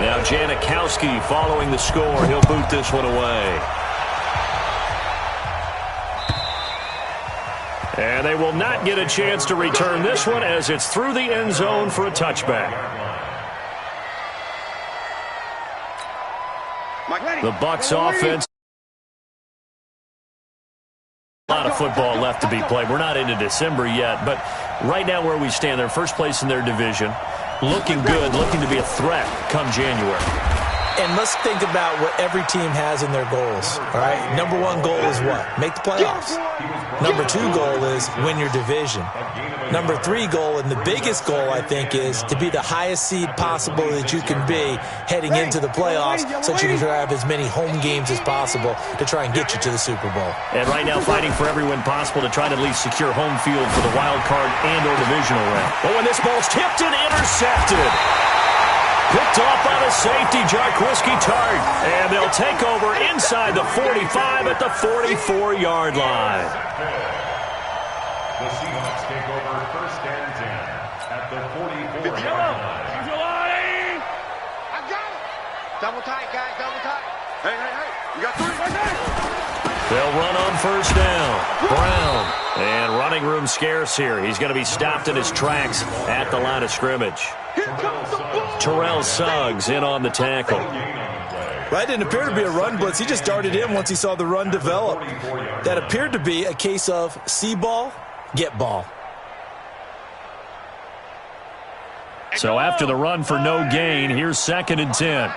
Now Janikowski following the score. He'll boot this one away. And they will not get a chance to return this one as it's through the end zone for a touchback. The Bucs offense. A lot of football left to be played. We're not into December yet, but right now where we stand, they're first place in their division. Looking good, looking to be a threat come January. And let's think about what every team has in their goals, all right? Number one goal is what? Make the playoffs. Number two goal is win your division. Number three goal, and the biggest goal, I think, is to be the highest seed possible that you can be heading into the playoffs so that you can have as many home games as possible to try and get you to the Super Bowl. And right now fighting for every win possible to try to at least secure home field for the wild card and or divisional round. Oh, and this ball's tipped and intercepted. Picked off by the safety, Jarquiski Tart. And they'll take over inside the 45 at the 44-yard line. The Seahawks take over first and 10 at the 44-yard line. I got it. Double tight, guys, double tight. Hey, you got three. They'll run on first down. Brown. And running room scarce here. He's going to be stopped in his tracks at the line of scrimmage. Terrell Suggs in on the tackle. That didn't appear to be a run blitz. He just darted in once he saw the run develop. That appeared to be a case of see ball, get ball. So after the run for no gain, here's 2nd and 10.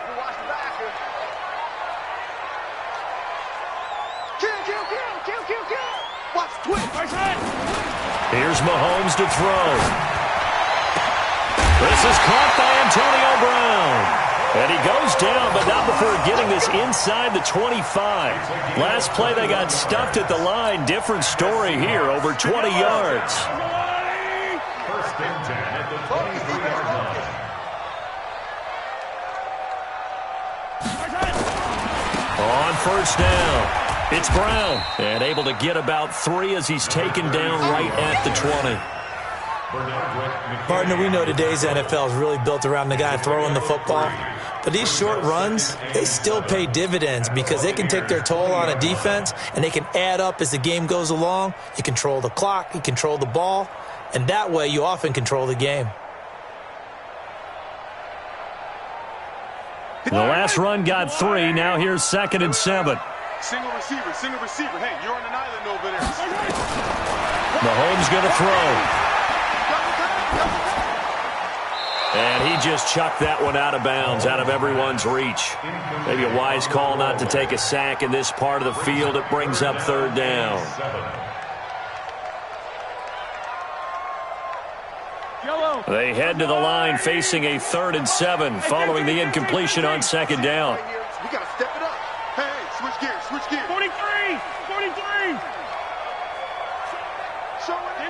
Here's Mahomes to throw. This is caught by Antonio Brown. And he goes down, but not before getting this inside the 25. Last play, they got stuffed at the line. Different story here, over 20 yards. First and 10 at the 23-yard line. On first down, it's Brown. And able to get about 3 as he's taken down right at the 20. Partner, we know today's NFL is really built around the guy throwing the football. But these short runs, they still pay dividends because they can take their toll on a defense and they can add up as the game goes along. You control the clock, you control the ball, and that way you often control the game. The last run got 3. Now here's 2nd and 7. Single receiver. Hey, you're on an island over there. Mahomes going to throw. And he just chucked that one out of bounds, out of everyone's reach. Maybe a wise call not to take a sack in this part of the field. It brings up 3rd down. They head to the line facing a 3rd and 7 following the incompletion on 2nd down. We got to step it up. Hey, switch gears. 43. Show it.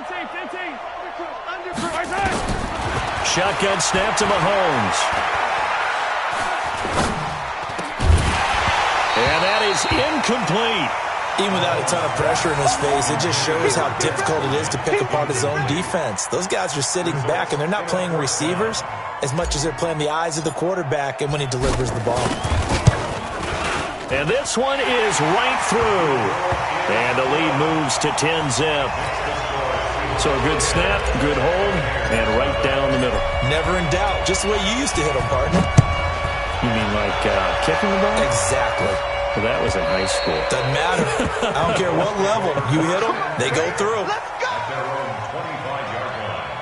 Shotgun snap to Mahomes. And that is incomplete. Even without a ton of pressure in his face, it just shows how difficult it is to pick apart his own defense. Those guys are sitting back, and they're not playing receivers as much as they're playing the eyes of the quarterback and when he delivers the ball. And this one is right through. And the lead moves to 10-zip. So a good snap, good hold, and right down the middle. Never in doubt. Just the way you used to hit them, partner. You mean like kicking the ball? Exactly. Well, that was in high school. Doesn't matter. I don't care what level. You hit them, they go through. At their own 25-yard line.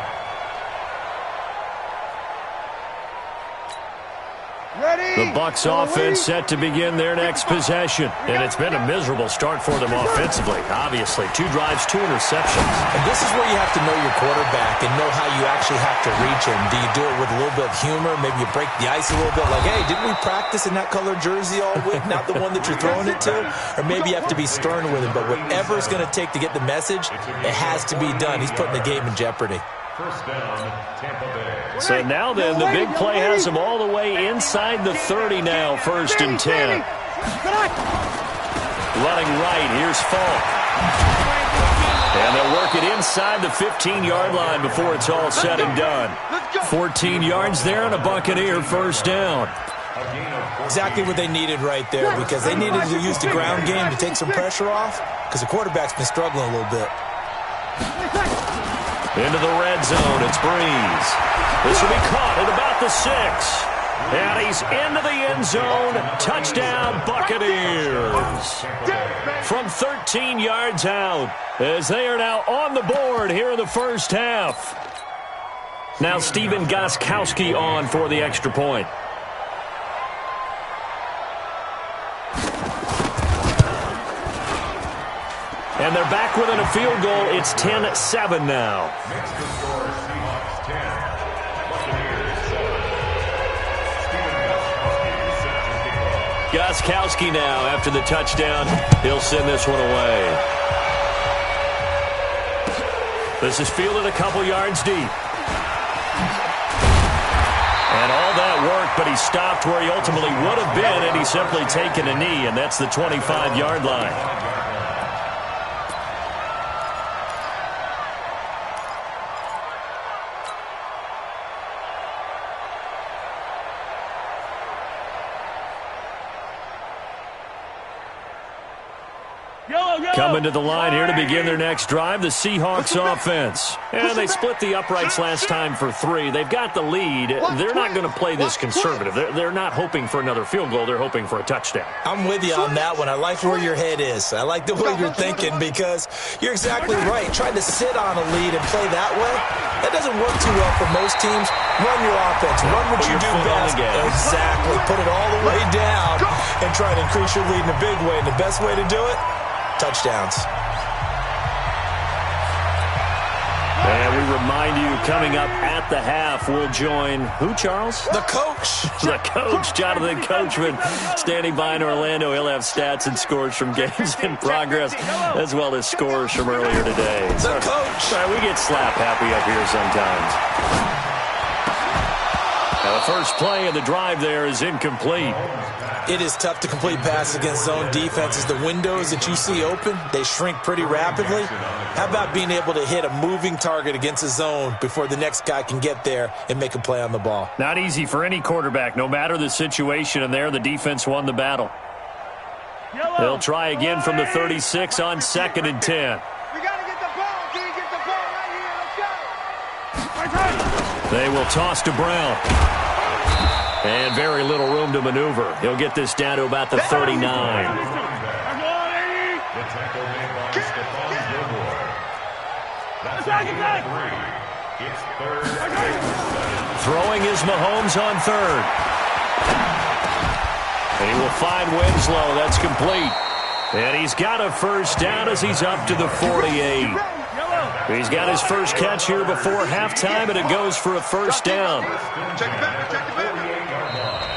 The Bucs offense set to begin their next possession. And it's been a miserable start for them offensively, obviously. 2 drives, 2 interceptions. And this is where you have to know your quarterback and know how you actually have to reach him. Do you do it with a little bit of humor? Maybe you break the ice a little bit like, hey, didn't we practice in that color jersey all week? Not the one that you're throwing it to? Or maybe you have to be stern with him. But whatever it's going to take to get the message, it has to be done. He's putting the game in jeopardy. First down, Tampa Bay. So now then, the big play has them all the way inside the 30 now, 1st and 10. Running right, here's Falk. And they'll work it inside the 15-yard line before it's all said and done. 14 yards there and a Buccaneer first down. Exactly what they needed right there, because they needed to use the ground game to take some pressure off, because the quarterback's been struggling a little bit. Into the red zone, it's Breeze. This will be caught at about the 6. And he's into the end zone. Touchdown, Buccaneers. From 13 yards out, as they are now on the board here in the first half. Now Steven Gostkowski on for the extra point. And they're back within a field goal. It's 10-7 now. Gostkowski now, after the touchdown, he'll send this one away. This is fielded a couple yards deep. And all that work, but he stopped where he ultimately would have been, and he's simply taken a knee, and that's the 25-yard line. Coming to the line here to begin their next drive, the Seahawks offense. And they split the uprights last time for 3. They've got the lead. They're not going to play this conservative. They're not hoping for another field goal. They're hoping for a touchdown. I'm with you on that one. I like where your head is. I like the way you're thinking, because you're exactly right. Trying to sit on a lead and play that way, that doesn't work too well for most teams. Run your offense. Run what you do best. Exactly. Put it all the way down and try to increase your lead in a big way. And the best way to do it, touchdowns. And we remind you, coming up at the half, we'll join who, Charles? The coach. The coach, Jonathan Coachman, standing by in Orlando. He'll have stats and scores from games in progress, as well as scores from earlier today. The coach. Sorry, we get slap happy up here sometimes. Now the first play of the drive there is incomplete. It is tough to complete passes against zone defenses. The windows that you see open, they shrink pretty rapidly. How about being able to hit a moving target against a zone before the next guy can get there and make a play on the ball? Not easy for any quarterback, no matter the situation, and there the defense won the battle. They'll try again from the 36 on 2nd and 10. We got to get the ball. Can you get the ball right here? Let's go. They will toss to Brown. And very little room to maneuver. He'll get this down to about the 39. Throwing is Mahomes on 3rd. And he will find Winslow. That's complete. And he's got a first down as he's up to the 48. He's got his first catch here before halftime, and it goes for a first down.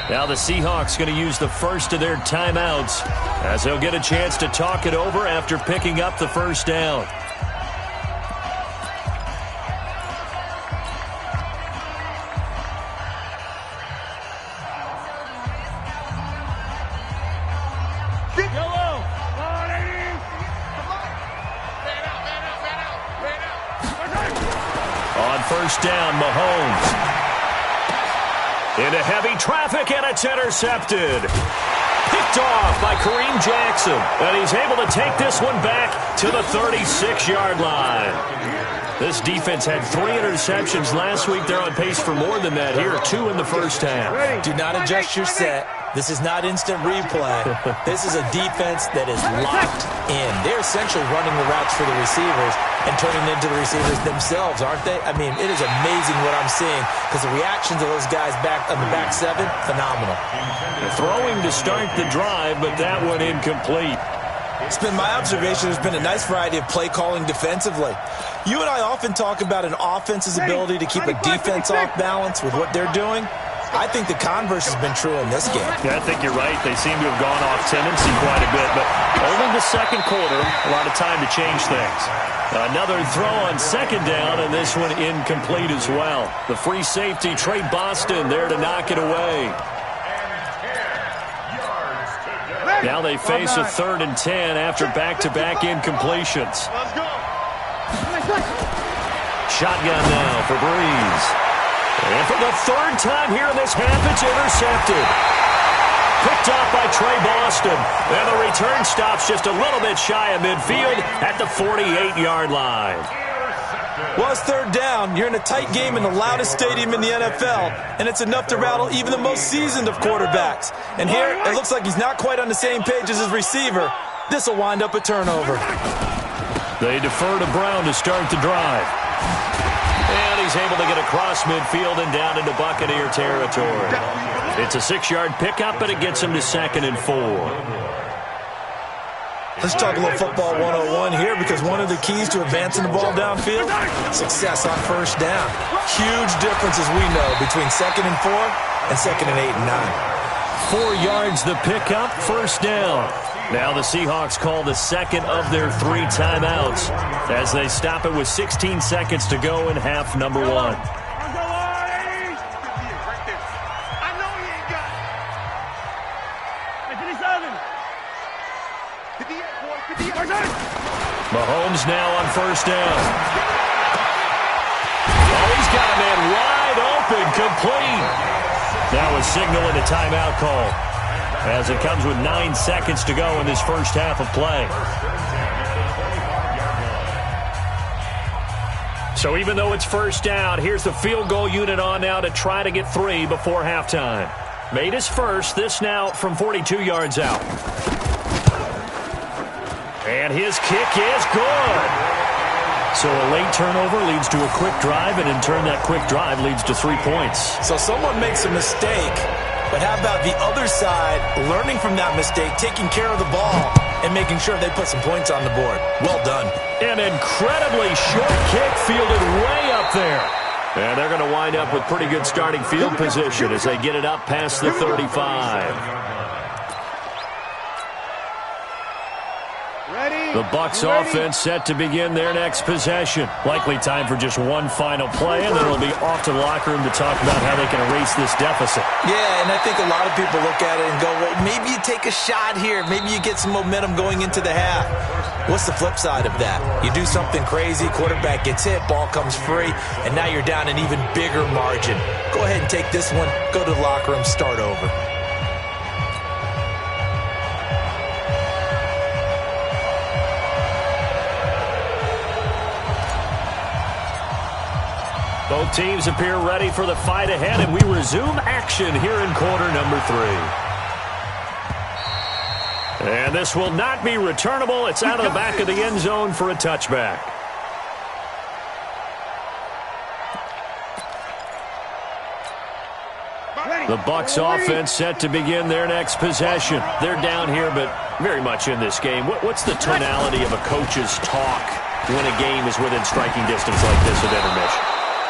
Now the Seahawks going to use the first of their timeouts, as they'll get a chance to talk it over after picking up the first down. On first down, Mahomes. Into heavy traffic, and it's intercepted. Picked off by Kareem Jackson. And he's able to take this one back to the 36-yard line. This defense had 3 interceptions last week. They're on pace for more than that here, 2 in the first half. Do not adjust your set. This is not instant replay. This is a defense that is locked in. They're essentially running the routes for the receivers and turning into the receivers themselves, aren't they? I mean, it is amazing what I'm seeing, because the reactions of those guys back on the back 7, phenomenal. Throwing to start the drive, but that one incomplete. It's been my observation there's been a nice variety of play calling defensively. You and I often talk about an offense's ability to keep a defense off balance with what they're doing. I think the converse has been true in this game. Yeah, I think you're right. They seem to have gone off tendency quite a bit, but only the second quarter, a lot of time to change things. Another throw on 2nd down, and this one incomplete as well. The free safety, Trey Boston, there to knock it away. Now they face a 3rd and 10 after back-to-back incompletions. Shotgun now for Breeze. And for the 3rd time here in this half, it's intercepted. picked off by Trey Boston. And the return stops just a little bit shy of midfield at the 48-yard line. Well, it's third down. You're in a tight game in the loudest stadium in the NFL, and it's enough to rattle even the most seasoned of quarterbacks. And here, it looks like he's not quite on the same page as his receiver. This will wind up a turnover. They defer to Brown to start the drive. And he's able to get across midfield and down into Buccaneer territory. It's a 6-yard pickup, but it gets him to 2nd and 4. Let's talk a little football 101 here, because one of the keys to advancing the ball downfield, success on first down. Huge difference, as we know, between 2nd and 4 and 2nd and 8 and 9. 4 yards the pickup, first down. Now the Seahawks call the second of their 3 timeouts as they stop it with 16 seconds to go in half number 1. Mahomes now on first down. Oh, he's got a man wide open, complete. That was signaling a timeout call, as it comes with 9 seconds to go in this first half of play. So even though it's first down, here's the field goal unit on now to try to get 3 before halftime. Made his first, this now from 42 yards out. And his kick is good. So a late turnover leads to a quick drive, and in turn that quick drive leads to 3 points. So someone makes a mistake, but how about the other side learning from that mistake, taking care of the ball, and making sure they put some points on the board? Well done. An incredibly short kick fielded way up there. And they're going to wind up with pretty good starting field position as they get it up past the 35. The Bucs offense set to begin their next possession. Likely time for just one final play, and then it'll be off to the locker room to talk about how they can erase this deficit. Yeah, and I think a lot of people look at it and go, well, maybe you take a shot here. Maybe you get some momentum going into the half. What's the flip side of that? You do something crazy, quarterback gets hit, ball comes free, and now you're down an even bigger margin. Go ahead and take this one, go to the locker room, start over. Both teams appear ready for the fight ahead, and we resume action here in quarter number 3. And this will not be returnable. It's out of the back of the end zone for a touchback. The Bucs offense set to begin their next possession. They're down here, but very much in this game. What's the tonality of a coach's talk when a game is within striking distance like this at intermission?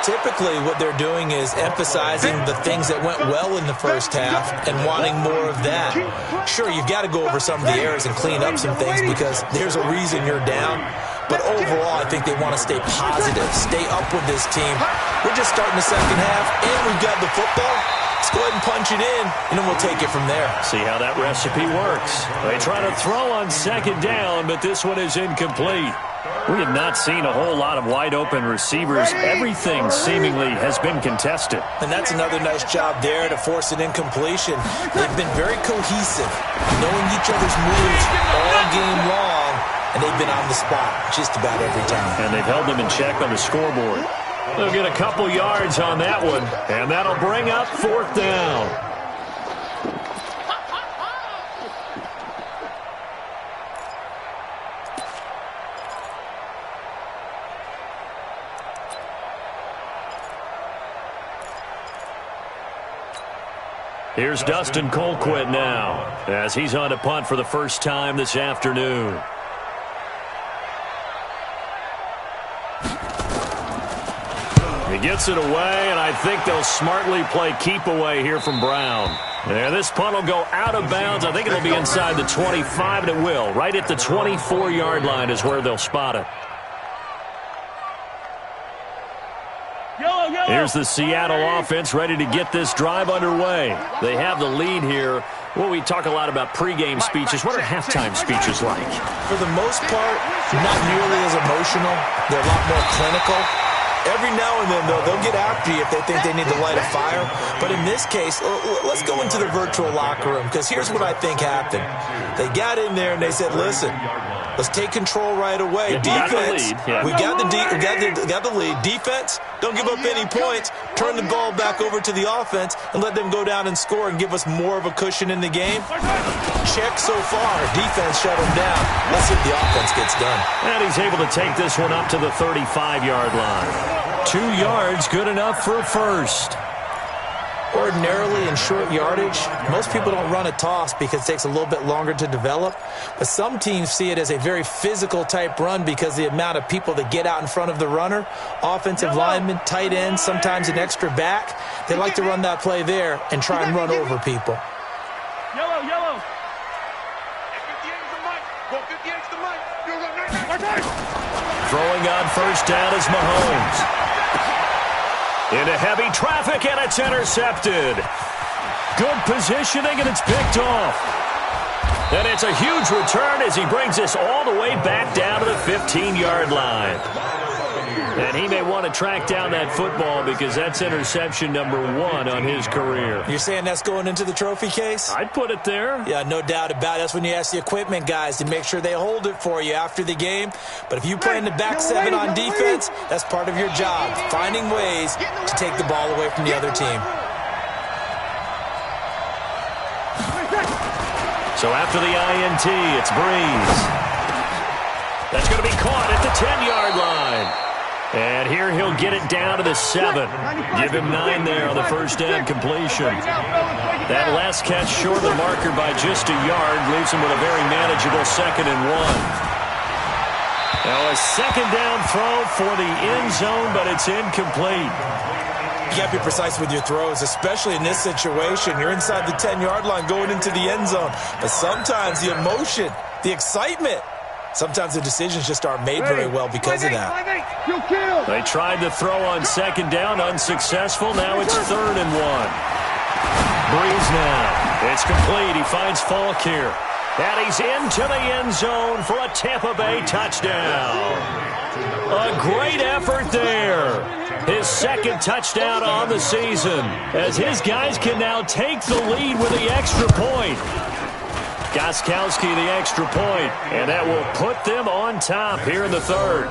Typically, what they're doing is emphasizing the things that went well in the first half and wanting more of that. Sure, you've got to go over some of the errors and clean up some things because there's a reason you're down. But overall, I think they want to stay positive, stay up with this team. We're just starting the second half, and we've got the football. Let's go ahead and punch it in, and then we'll take it from there. See how that recipe works. They try to throw on second down, but this one is incomplete. We have not seen a whole lot of wide-open receivers. Everything seemingly has been contested. And that's another nice job there to force an incompletion. They've been very cohesive, knowing each other's moves all game long, and they've been on the spot just about every time. And they've held them in check on the scoreboard. They'll get a couple yards on that one, and that'll bring up fourth down. Here's Dustin Colquitt now, as he's on to punt for the first time this afternoon. He gets it away, and I think they'll smartly play keep away here from Brown. And this punt will go out of bounds. I think it'll be inside the 25, and it will. Right at the 24-yard line is where they'll spot it. Here's the Seattle offense ready to get this drive underway. They have the lead here. Well, we talk a lot about pregame speeches. What are halftime speeches like? For the most part, not nearly as emotional. They're a lot more clinical. Every now and then, though, they'll get after you if they think they need to light a fire. But in this case, let's go into the virtual locker room, because here's what I think happened. They got in there and they said, listen, let's take control right away. Defense, we got the lead. Defense, don't give up any points. Turn the ball back over to the offense and let them go down and score and give us more of a cushion in the game. Check so far. Defense shut them down. Let's see if the offense gets done. And he's able to take this one up to the 35-yard line. 2 yards, good enough for a first. Ordinarily in short yardage, most people don't run a toss because it takes a little bit longer to develop. But some teams see it as a very physical type run because the amount of people that get out in front of the runner, offensive linemen, tight ends, sometimes an extra back, they like to run that play there and try and run over people. Yellow. Throwing on first down is Mahomes. Into heavy traffic, and it's intercepted. Good positioning, and it's picked off. And it's a huge return as he brings us all the way back down to the 15-yard line. And he may want to track down that football because that's interception number 1 on his career. You're saying that's going into the trophy case? I'd put it there. Yeah, no doubt about it. That's when you ask the equipment guys to make sure they hold it for you after the game. But if you play in the back 7 on defense, that's part of your job, finding ways to take the ball away from the other team. So after the INT, it's Breeze. That's going to be caught at the 10-yard line. And here he'll get it down to the 7. Give him 9 there on the first down completion. That last catch short of the marker by just a yard leaves him with a very manageable 2nd and 1. Now a second down throw for the end zone, but it's incomplete. You got to be precise with your throws, especially in this situation. You're inside the 10-yard line going into the end zone. But sometimes the emotion, the excitement, sometimes the decisions just aren't made very well because of that. They tried to throw on second down, unsuccessful. Now it's 3rd and 1. Breeze now. It's complete. He finds Falk here. And he's into the end zone for a Tampa Bay touchdown. A great effort there. His 2nd touchdown on the season as his guys can now take the lead with the extra point. Gostkowski the extra point, and that will put them on top here in the 3rd.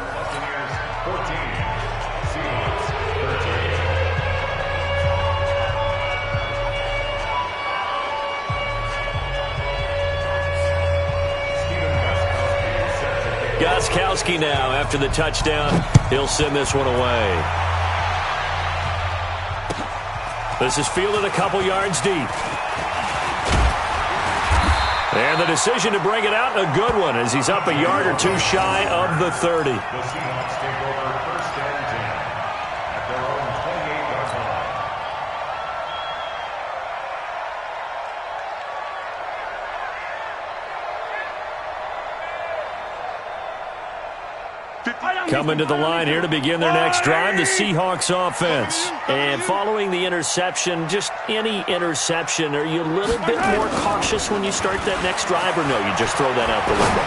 Gostkowski now after the touchdown. He'll send this one away. This is fielded a couple yards deep. And the decision to bring it out, a good one, as he's up a yard or 2 shy of the 30. The Seahawks take over 1st and 10 at their own 28-yard line. Coming to the line here to begin their next drive, the Seahawks offense. And following the interception, just any interception, are you a little bit more cautious when you start that next drive, or no, you just throw that out the window?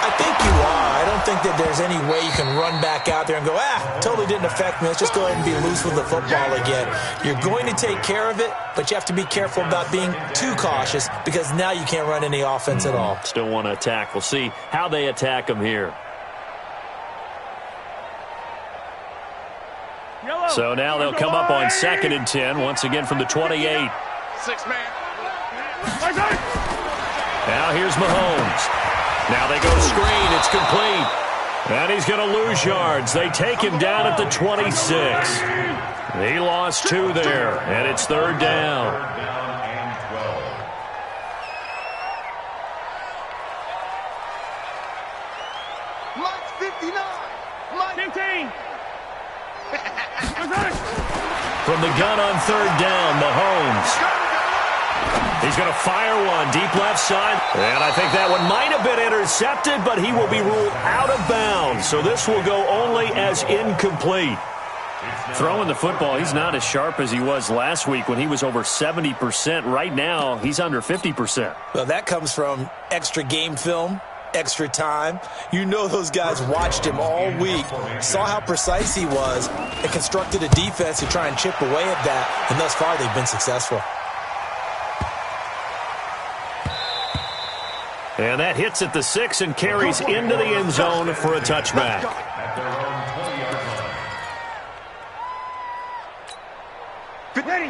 I think you are. I don't think that there's any way you can run back out there and go, totally didn't affect me. Let's just go ahead and be loose with the football again. You're going to take care of it, but you have to be careful about being too cautious because now you can't run any offense at all. Still want to attack. We'll see how they attack them here. So now they'll come up on 2nd and 10, once again from the 28. 6-man. Now here's Mahomes. Now they go screen. It's complete. And he's going to lose yards. They take him down at the 26. He lost 2 there, and it's 3rd down. Mike's 59. Mike 15. From the gun on 3rd down, Mahomes. He's going to fire one deep left side. And I think that one might have been intercepted, but he will be ruled out of bounds. So this will go only as incomplete. Throwing the football, he's not as sharp as he was last week when he was over 70%. Right now, he's under 50%. Well, that comes from extra game film, extra time. You know those guys watched him all week, saw how precise he was, and constructed a defense to try and chip away at that, and thus far they've been successful. And that hits at the 6 and carries into the end zone for a touchback.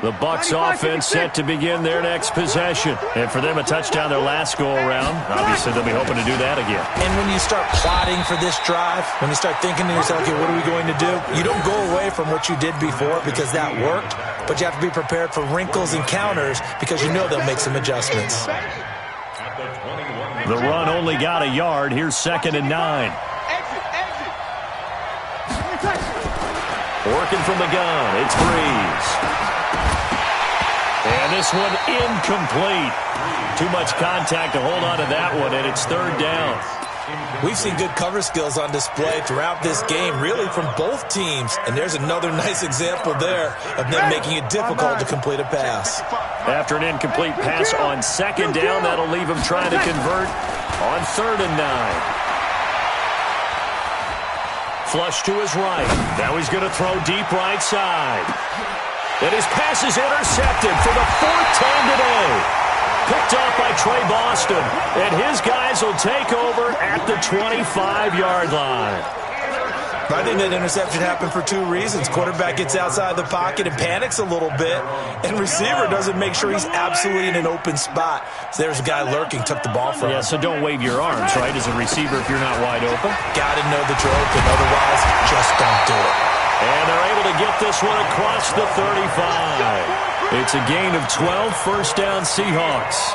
The Bucs offense set to begin their next possession. And for them, a touchdown their last go-around. Obviously, they'll be hoping to do that again. And when you start plotting for this drive, when you start thinking to yourself, okay, what are we going to do? You don't go away from what you did before because that worked, but you have to be prepared for wrinkles and counters because you know they'll make some adjustments. The run only got a yard. Here's 2nd and 9. Working from the gun, it's Breeze. And this one incomplete. Too much contact to hold on to that one, and it's 3rd down. We've seen good cover skills on display throughout this game, really from both teams. And there's another nice example there of them making it difficult to complete a pass. After an incomplete pass on 2nd down, that'll leave him trying to convert on 3rd and 9. Flush to his right. Now he's going to throw deep right side. And his pass is intercepted for the 4th time today. Picked off by Trey Boston. And his guys will take over at the 25-yard line. I think that interception happened for 2 reasons. Quarterback gets outside the pocket and panics a little bit, and receiver doesn't make sure he's absolutely in an open spot. So there's a guy lurking, took the ball from him. Yeah, so don't wave your arms, right, as a receiver if you're not wide open. Got to know that you're open, otherwise just don't do it. And they're able to get this one across the 35. It's a gain of 12, 1st down Seahawks.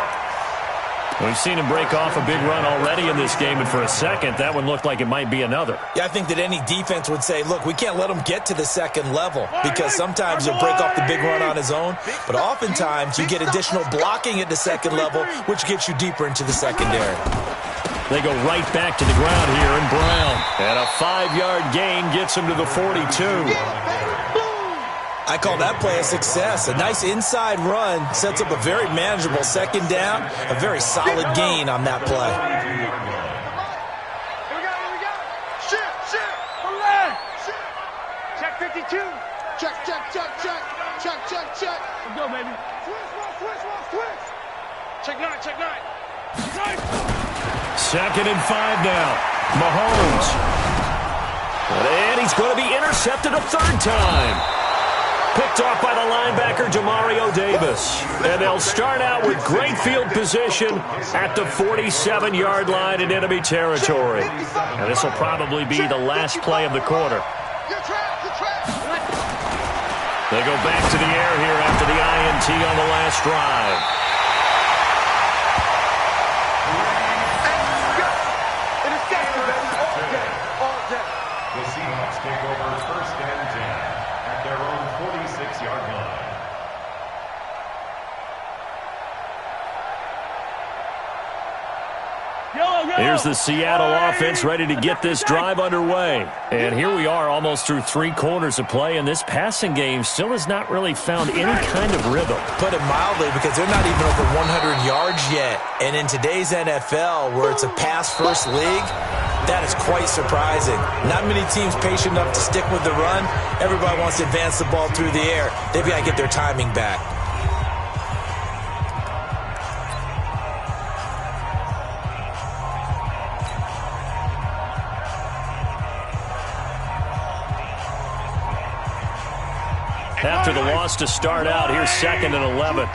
We've seen him break off a big run already in this game, and for a second, that one looked like it might be another. Yeah, I think that any defense would say, look, we can't let him get to the 2nd level because sometimes he'll break off the big run on his own, but oftentimes you get additional blocking at the 2nd level, which gets you deeper into the secondary. They go right back to the ground here, and Brown. And a 5-yard gain gets him to the 42. I call that play a success. A nice inside run sets up a very manageable 2nd down, a very solid gain on that play. Here we go. Shit. Check 52. Check. Let's go, baby. Switch. Check 9. 2nd and 5 now. Mahomes. And he's going to be intercepted a 3rd time. Picked off by the linebacker, Demario Davis. And they'll start out with great field position at the 47-yard line in enemy territory. And this will probably be the last play of the quarter. They go back to the air here after the INT on the last drive. The Seahawks take over 1st and 10 at their own 46-yard line. Here's the Seattle offense ready to get this drive underway. And here we are almost through 3 quarters of play, and this passing game still has not really found any kind of rhythm. Put it mildly, because they're not even over 100 yards yet. And in today's NFL, where it's a pass-first league, that is quite surprising. Not many teams patient enough to stick with the run. Everybody wants to advance the ball through the air. They've got to get their timing back. After the loss to start out, here's 2nd and 11.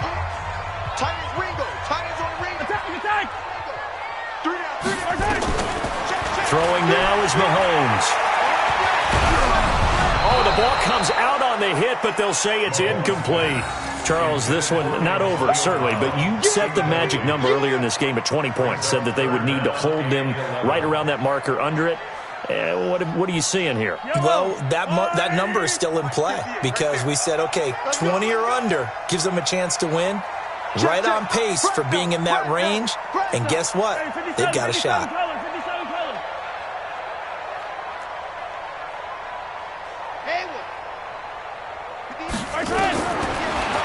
Titans Ringo. Titans on the ring. Attack. 3 down. Throwing now is Mahomes. Oh, the ball comes out on the hit, but they'll say it's incomplete. Charles, this one not over, certainly, but you set the magic number earlier in this game at 20 points, said that they would need to hold them right around that marker under it. What are you seeing here? Well, that number is still in play because we said, okay, 20 or under gives them a chance to win. Right on pace for being in that range. And guess what? They've got a shot.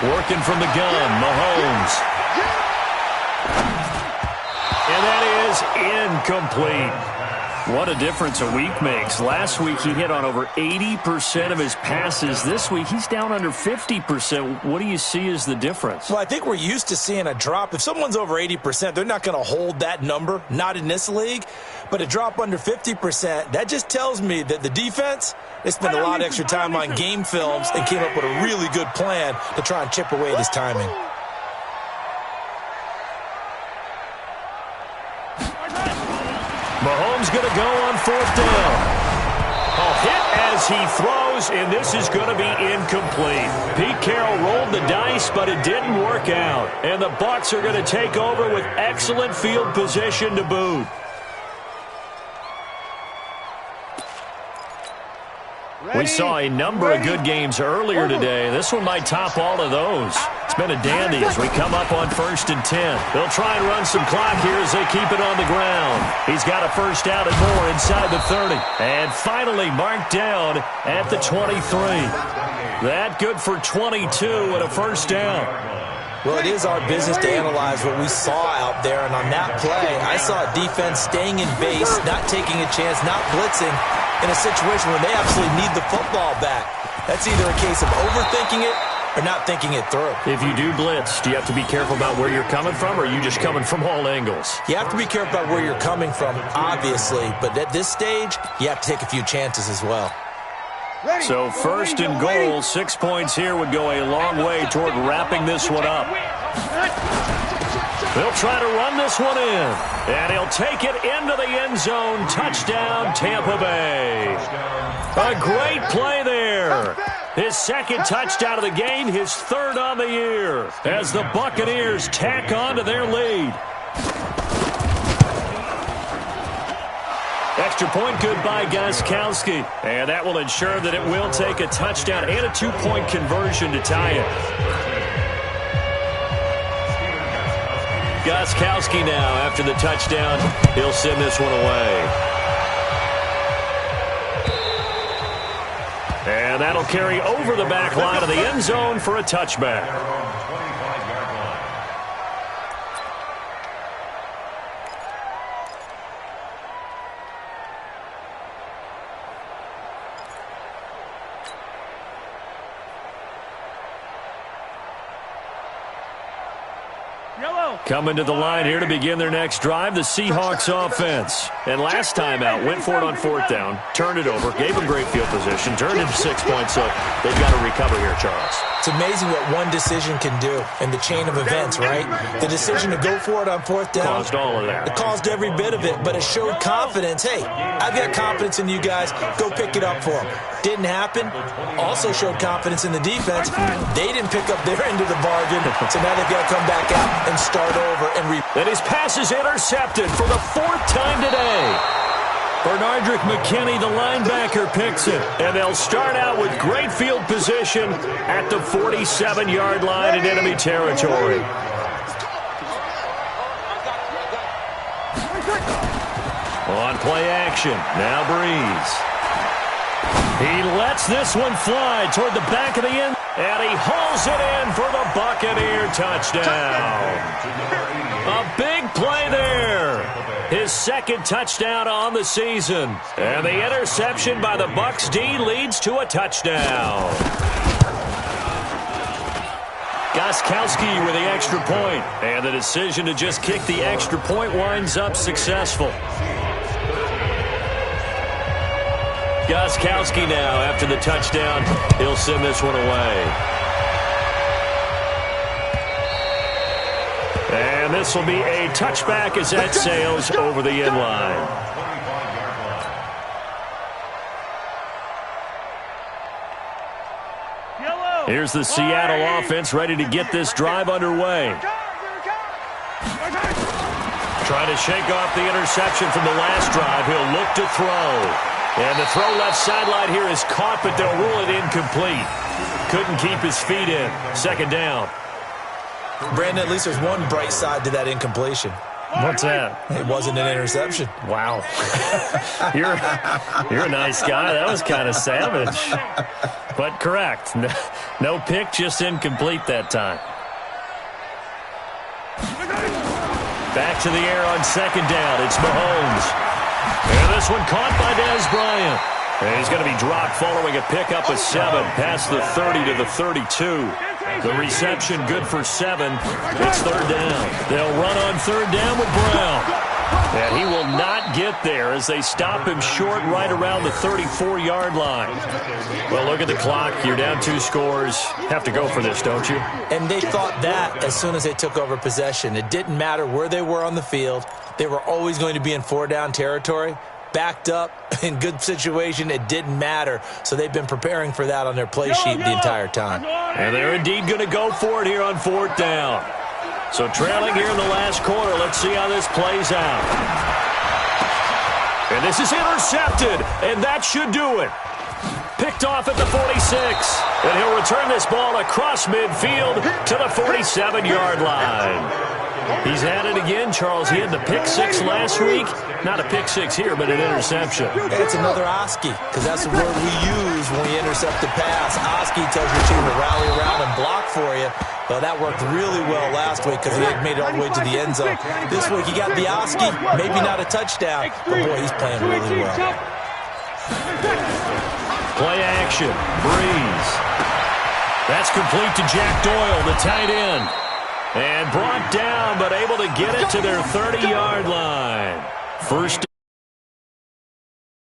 Working from the gun, Mahomes. And that is is incomplete. What a difference a week makes. Last week he hit on over 80% of his passes. This week he's down under 50%. What do you see as the difference? Well, I think we're used to seeing a drop. If someone's over 80%, they're not going to hold that number, not in this league. But a drop under 50%, that just tells me that the defense, they spent a lot of extra time on game films and came up with a really good plan to try and chip away at his timing. Mahomes going to go on 4th down. A hit as he throws, and this is going to be incomplete. Pete Carroll rolled the dice, but it didn't work out. And the Bucs are going to take over with excellent field position to boot. We saw a number of good games earlier today. This one might top all of those. It's been a dandy as we come up on 1st and 10. They'll try and run some clock here as they keep it on the ground. He's got a first down and more inside the 30. And finally marked down at the 23. That good for 22 and a first down. Well, it is our business to analyze what we saw out there. And on that play, I saw a defense staying in base, not taking a chance, not blitzing, in a situation where they absolutely need the football back. That's either a case of overthinking it or not thinking it through. If you do blitz, do you have to be careful about where you're coming from, or are you just coming from all angles? You have to be careful about where you're coming from, obviously. But at this stage, you have to take a few chances as well. So 1st and goal, 6 points here would go a long way toward wrapping this one up. They'll try to run this one in, and he'll take it into the end zone. Touchdown, Tampa Bay. A great play there. His 2nd touchdown of the game, his 3rd on the year, as the Buccaneers tack on to their lead. Extra point good by Gostkowski, and that will ensure that it will take a touchdown and a 2-point conversion to tie it. Gostkowski now, after the touchdown, he'll send this one away. And that'll carry over the back line of the end zone for a touchback. Coming to the line here to begin their next drive, the Seahawks offense. And last time out, went for it on 4th down, turned it over, gave them great field position, turned into 6 points, so they've got to recover here, Charles. It's amazing what one decision can do in the chain of events, right? The decision to go for it on 4th down. Caused all of that. It caused every bit of it, but it showed confidence. Hey, I've got confidence in you guys. Go pick it up for them. Didn't happen. Also showed confidence in the defense. They didn't pick up their end of the bargain, so now they've got to come back out and start over. And his pass is intercepted for the 4th time today. Bernardrick McKinney, the linebacker, picks it. And they'll start out with great field position at the 47-yard line in enemy territory. On play action, now Breeze. He lets this one fly toward the back of the end, and he hauls it in for the Buccaneer touchdown. A big play there. His 2nd touchdown on the season. And the interception by the Bucs D leads to a touchdown. Gostkowski with the extra point. And the decision to just kick the extra point winds up successful. Gostkowski now, after the touchdown, he'll send this one away. And this will be a touchback as that sails over the end line. Here's the Seattle offense ready to get this drive underway. Trying to shake off the interception from the last drive. He'll look to throw. And the throw left sideline here is caught, but they'll rule it incomplete. Couldn't keep his feet in. 2nd down. Brandon, at least there's one bright side to that incompletion. What's that? It wasn't an interception. Wow. You're a nice guy. That was kind of savage. But correct. No pick, just incomplete that time. Back to the air on second down. It's Mahomes. And this one caught by Dez Bryant. And he's going to be dropped following a pickup of 7 past the 30 to the 32. The reception good for 7. It's third down. They'll run on third down with Brown. And he will not get there as they stop him short right around the 34-yard line. Well, look at the clock. You're down 2 scores. Have to go for this, don't you? And they thought that as soon as they took over possession. It didn't matter where they were on the field. They were always going to be in 4-down territory. Backed up, in good situation, it didn't matter. So they've been preparing for that on their play sheet the entire time. And they're indeed going to go for it here on 4th down. So trailing here in the last quarter, let's see how this plays out. And this is intercepted, and that should do it. Picked off at the 46, and he'll return this ball across midfield to the 47-yard line. He's had it again, Charles. He had the pick 6 last week. Not a pick 6 here, but an interception. It's another Oski, because that's the word we use when we intercept the pass. Oski tells your team to rally around and block for you. Well, that worked really well last week because he had made it all the way to the end zone. This week he got the Oski, maybe not a touchdown, but boy, he's playing really well. Play action, Breeze. That's complete to Jack Doyle, the tight end. And brought down, but able to get it to their 30-yard line. First